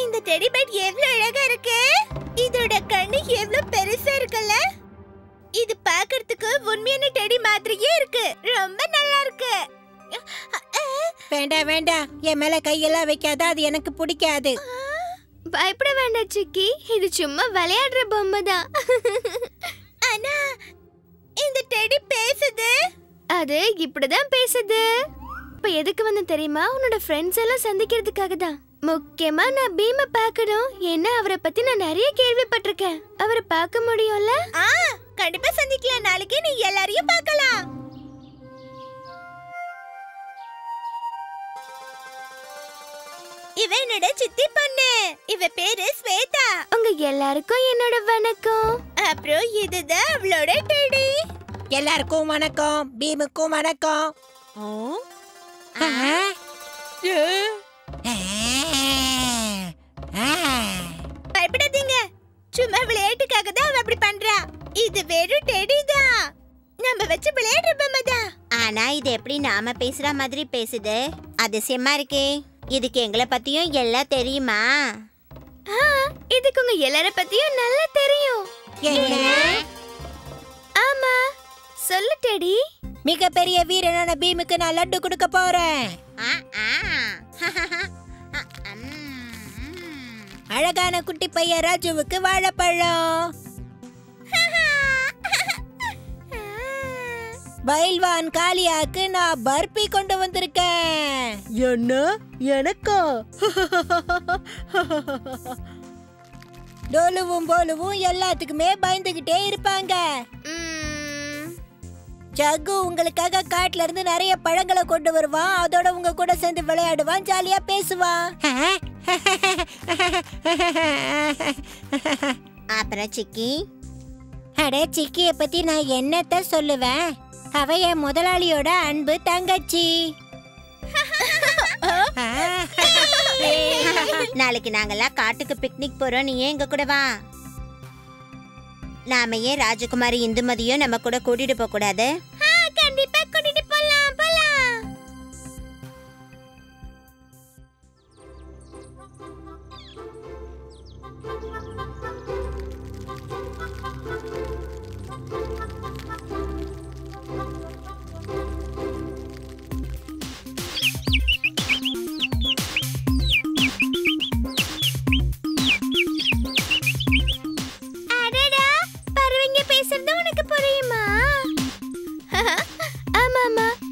இந்த teddy bear எவ்வளவு அழகா இருக்கு. இதோட கண்ணு எவ்வளவு பெருசா இருக்குல்ல. இது பார்க்கிறதுக்கு உண்மையான டெடி மாதிரியே இருக்கு. ரொம்ப நல்லா இருக்கு. வேண்டாம் வேண்டாம், என் மேல கையெல்லாம் வைக்காத, அது எனக்கு பிடிக்காது. பயப்பட வேண்டாம் சிக்கி, இது சும்மா விளையாடுற பொம்மை தான். ஆனா இந்த டெடி பேசுது. அது இப்படிதான் பேசுது. இப்ப எதுக்கு வந்து தெரியுமா? உன்னோட ஃப்ரெண்ட்ஸ் எல்லாம் சந்திக்கிறதுக்காக தான். முக்கியமா நான் பீமை பார்க்கணும். ஏன்னா அவரை பத்தி நான் நிறைய கேள்விப்பட்டிருக்கேன். அவரை பார்க்க முடியும்ல? கண்டிப்பா சந்திக்கலாம். நாளைக்கு நீ எல்லாரையும் பார்க்கலாம். இவ என்னோட சித்தி பொண்ணு. இவ பேரு ஸ்வேதா. உங்க எல்லாருக்கும் என்னோட வணக்கம். அப்புறம் இதுதான் அவளோட டெடி. எல்லாருக்கும் வணக்கம். பீமுக்கும் வணக்கம். பயப்படாதீங்க, சும்மா விளையாட்டுக்காக தான் அவ அப்படி பண்றா. இது வெறும் டெடி தான், நம்ம வச்சு விளையாடுற பொம்மை தான். ஆனா இது எப்படி நாம பேசுற மாதிரி பேசுது? அதிசயமா இருக்கே. இதுக்கு எங்களை பத்தியும் எல்லாம் தெரியுமா? இதுக்கு உங்க எல்லார பத்தியும் நல்லா தெரியும். ஆமா, சொல்லு டெடி. மிகப்பெரிய வீரனான பீமுக்கு நான் லட்டு கொடுக்க போறேன். அழகான குட்டி பையன் ராஜுவுக்கு வாழைப்பழம். பைல்வான் காளியாக்கு நான் பர்பி கொண்டு வந்திருக்கேன். என்ன? எனக்கா? டோலுவும் போலுவும் எல்லாத்துக்குமே பயந்துகிட்டே இருப்பாங்க. ஜக்கு உங்களுக்காக காட்டுல இருந்து நிறைய பழங்களை கொண்டு வருவான். அதோட உங்க கூட சேர்ந்து விளையாடுவான், ஜாலியா பேசுவான். அப்புறம் சிக்கி? அட, சிக்கிய பத்தி நான் என்னத்த சொல்லுவேன்? அவ என் முதலாளியோட அன்பு தங்கச்சி. நாளைக்கு நாங்கெல்லாம் காட்டுக்கு பிக்னிக் போறோம். நீ எங்க கூட வா. நாம ஏன் ராஜகுமாரி இந்துமதியும் நம்ம கூட கூட்டிட்டு போக கூடாது? கண்டிப்பா கூட்டிட்டு போலாம் போலாம்.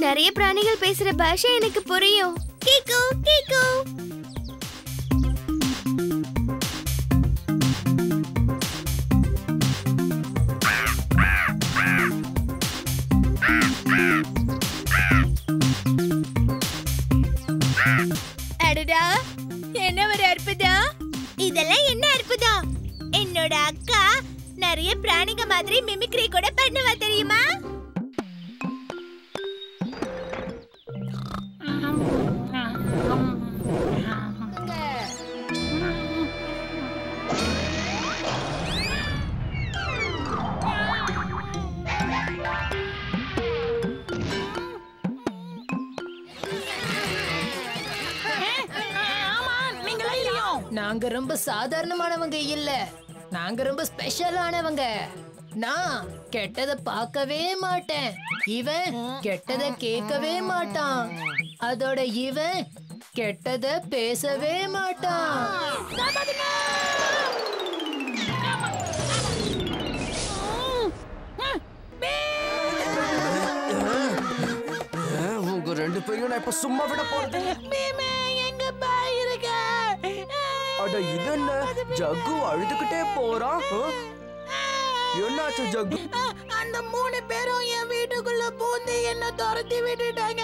நிறைய பிராணிகள் பேசுற பாஷை எனக்கு புரியும். கீக்கு கீக்கு. அடடா, என்ன ஒரு அற்புதம். இதெல்லாம் என்ன அற்புதம். என்னோட அக்கா நிறைய பிராணிங்க மாதிரி மிமிக்ரி கூட பண்ணுவா தெரியுமா? நாங்க ரொம்ப சாதாரணமானவங்க இல்ல, நாங்க ரொம்ப ஸ்பெஷலானவங்க. நான் கெட்டத பார்க்கவே மாட்டேன், இவன் கெட்டத கேட்கவே மாட்டான், அதோட இவன் கெட்டத பேசவே மாட்டான். உங்க ரெண்டு பேரும் நான் இப்ப சும்மா விட போறது. அட, இது என்ன? ஜக்கு அழுதுகிட்டே போறான். என்னாச்சு ஜக்கு? அந்த 3 பேரும் என் வீட்டுக்குள்ள பூந்து என்ன துரத்தி விட்டுட்டாங்க.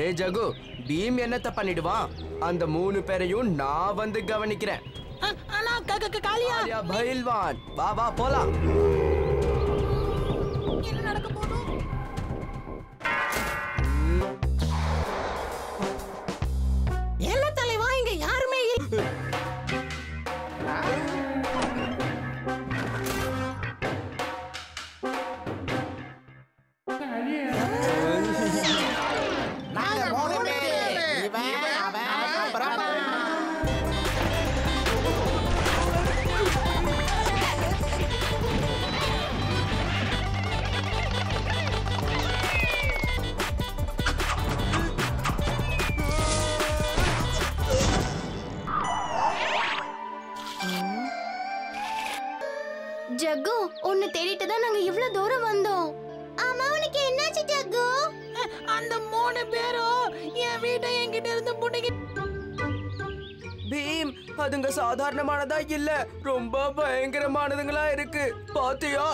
ஏய் ஜகு, பீம் என்னத்த பண்ணிடுவான்? அந்த 3 பேரையும் நான் வந்து கவனிக்கிறேன். ஆனா காளியா பைல்வான், வா வா போலாம். என்ன நடக்க போகுது? என்ன தலைவா, இங்க யாருமே இல்ல. அதுங்க சாதாரணமானதா இல்ல, ரொம்ப பயங்கரமானதுங்களா இருக்கு. பாத்தியா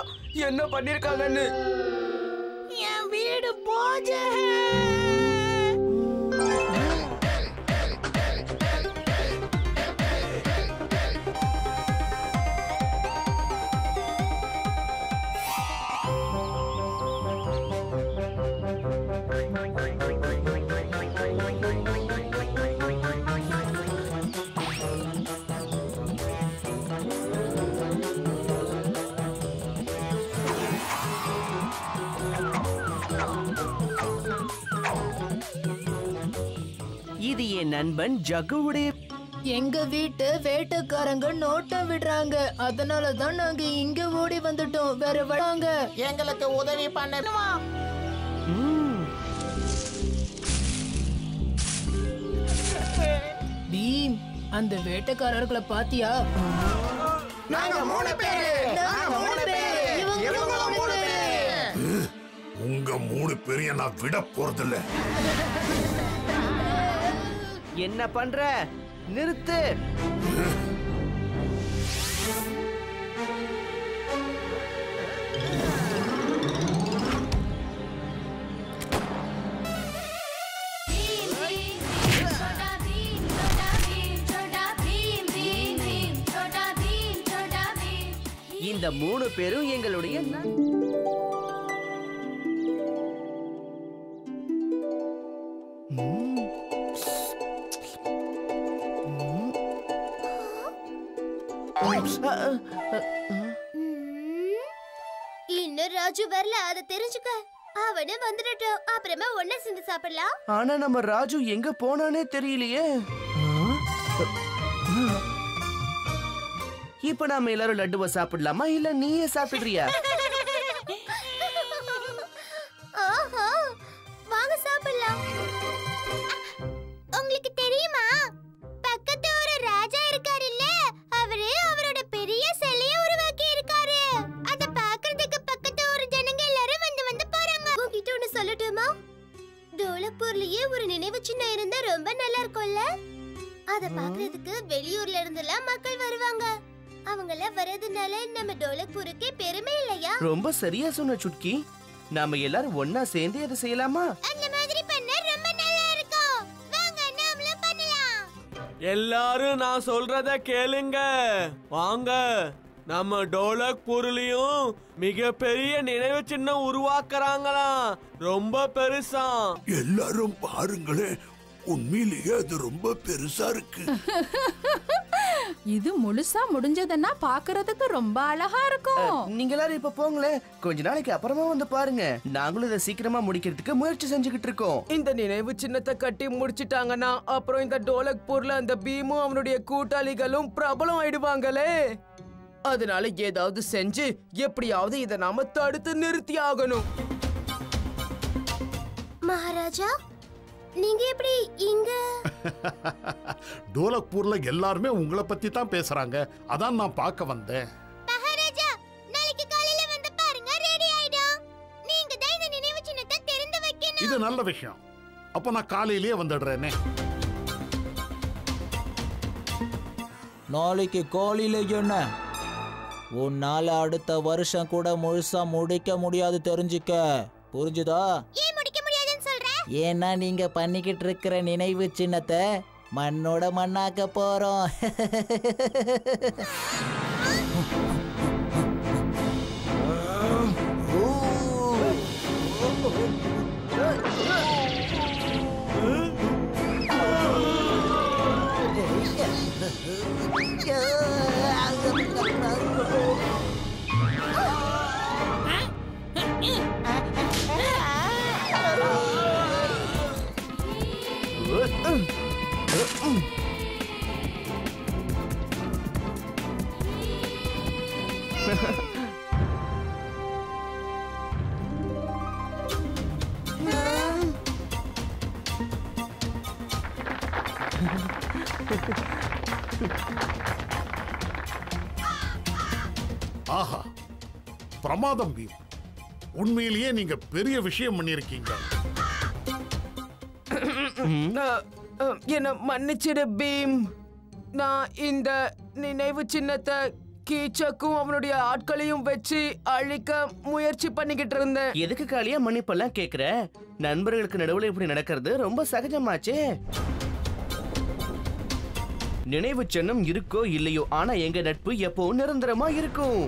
என்ன பண்ணிருக்காங்கன்னு? என் வீடு போச்சு. இது என் நண்பன் ஜகுவுடைய. எங்க வீட்டு வேட்டைக்காரங்க நோட்டம் விடுறாங்க, அதனாலதான் நாங்க இங்க ஓடி வந்துட்டோம். வேற வராங்க, எங்களுக்கு உதவி பண்ணணுமா? பீம், அந்த வேட்டைக்காரர்களை பாத்தியா? நாங்க 3 பேரு. உங்க 3 பேரையும் நான் விட போறதில்ல. என்ன பண்ற? நிறுத்து. இந்த 3 பேரும் எங்களுடைய இன்னும் ராஜு வரல, அதை தெரிஞ்சுக்க. அவனே வந்துடட்டும், அப்புறமா ஒண்ணா சேர்ந்து சாப்பிடலாம். ஆனா நம்ம ராஜு எங்க போனானே தெரியலையே. இப்ப நாம எல்லாரும் லட்டுவை சாப்பிடலாமா, இல்ல நீயே சாப்பிடுறியா? ஆஹா, வாங்க சாப்பிடலாம். உங்களுக்கு தெரியுமா, பக்கத்து ஒரு ராஜா இருக்காரு இல்ல, அவரு அவரோட பெரிய சிலையை உருவாக்கி இருக்காரு. அத பாக்குறதுக்கு பக்கத்து ஒரு ஜனங்க எல்லாரும் வந்து போறாங்க. உங்ககிட்ட ஒண்ணு சொல்லட்டுமா? டோலக்பூர்லயே ஒரு நினைவு சின்னம் இருந்தா ரொம்ப நல்லா இருக்கும்ல. அத பாக்குறதுக்கு வெளியூர்ல இருந்தெல்லாம் மக்கள் வருவாங்க. அவங்கள வரதுனால நம்ம டோலக்பூருக்கே பெருமை இல்லையா? ரொம்ப சரியா சொன்ன சுட்கி. நாம எல்லாரும் ஒண்ணா சேர்ந்து அதை செய்யலாமா? அந்த மாதிரி பண்ண ரொம்ப நல்லா இருக்கும். வாங்க நாமளும் பண்ணலாம். எல்லாரும் நான் சொல்றத கேளுங்க. வாங்க, நம்ம டோலக்பூர்லயும் மிகப்பெரிய நினைவு சின்னம் உருவாக்குறாங்களாம். ரொம்ப பெருசா. எல்லாரும் பாருங்களேன், உண்மையிலேயே அது ரொம்ப பெருசா இருக்கு. இது முழுசா முடிஞ்சதுன்னா பாக்குறதுக்கு ரொம்ப அழகா இருக்கும். நீங்க எல்லாரும் இப்ப போங்களேன், கொஞ்ச நாளைக்கு அப்புறமா வந்து பாருங்க. நாங்களும் இதை சீக்கிரமா முடிக்கிறதுக்கு முயற்சி செஞ்சுக்கிட்டு இருக்கோம். இந்த நினைவு சின்னத்தை கட்டி முடிச்சிட்டாங்கன்னா அப்புறம் இந்த டோலக்பூர்ல அந்த பீமும் அவனுடைய கூட்டாளிகளும் பிரபலம் ஆயிடுவாங்களே. அதனால ஏதாவது செஞ்சு எப்படியாவது இதை நாம தடுத்து நிறுத்தி ஆகணும். மகாராஜா, நீங்க எப்படி இங்க? டோலக்பூர்ல எல்லாருமே உங்களை பத்தி தான் பேசுறாங்க, அதான் நான் பார்க்க வந்தேன். மகாராஜா, நாளைக்கு காலையில வந்து பாருங்க, ரெடி ஆயிடும். நீங்க தான் இந்த நினைவு சின்னத்தை திறந்து வைக்கணும். இது நல்ல விஷயம். அப்ப நான் காலையிலேயே வந்துடுறேனே. நாளைக்கு காலையில என்ன? உன்னால அடுத்த வருஷம் கூட முழுசா முடிக்க முடியாது, தெரிஞ்சுக்க. புரிஞ்சுதா? ஏன் முடிக்க முடியாதுன்னு சொல்ற? ஏன்னா நீங்க பண்ணிக்கிட்டு இருக்கிற நினைவு சின்னத்தை மண்ணோட மண்ணாக்க போறோம். ஆஹா, பிரமாதம் பீம். உண்மையிலேயே நீங்க பெரிய விஷயம் பண்ணிருக்கீங்க. என்ன மன்னிச்சிடு பீம். நான் இந்த நினைவு சின்னத்தை கீச்சக்கும் அவனுடைய ஆட்களையும் வச்சு அழிக்க முயற்சி பண்ணிக்கிட்டு இருந்தேன். எதுக்கு காலியா மன்னிப்பெல்லாம் கேக்குற? நண்பர்களுக்கு நடுவுல இப்படி நடக்கிறது ரொம்ப சகஜமாச்சே. நினைவு சின்னம் இருக்கோ இல்லையோ, ஆனா எங்க நட்பு எப்பவும் நிரந்தரமா இருக்கும்.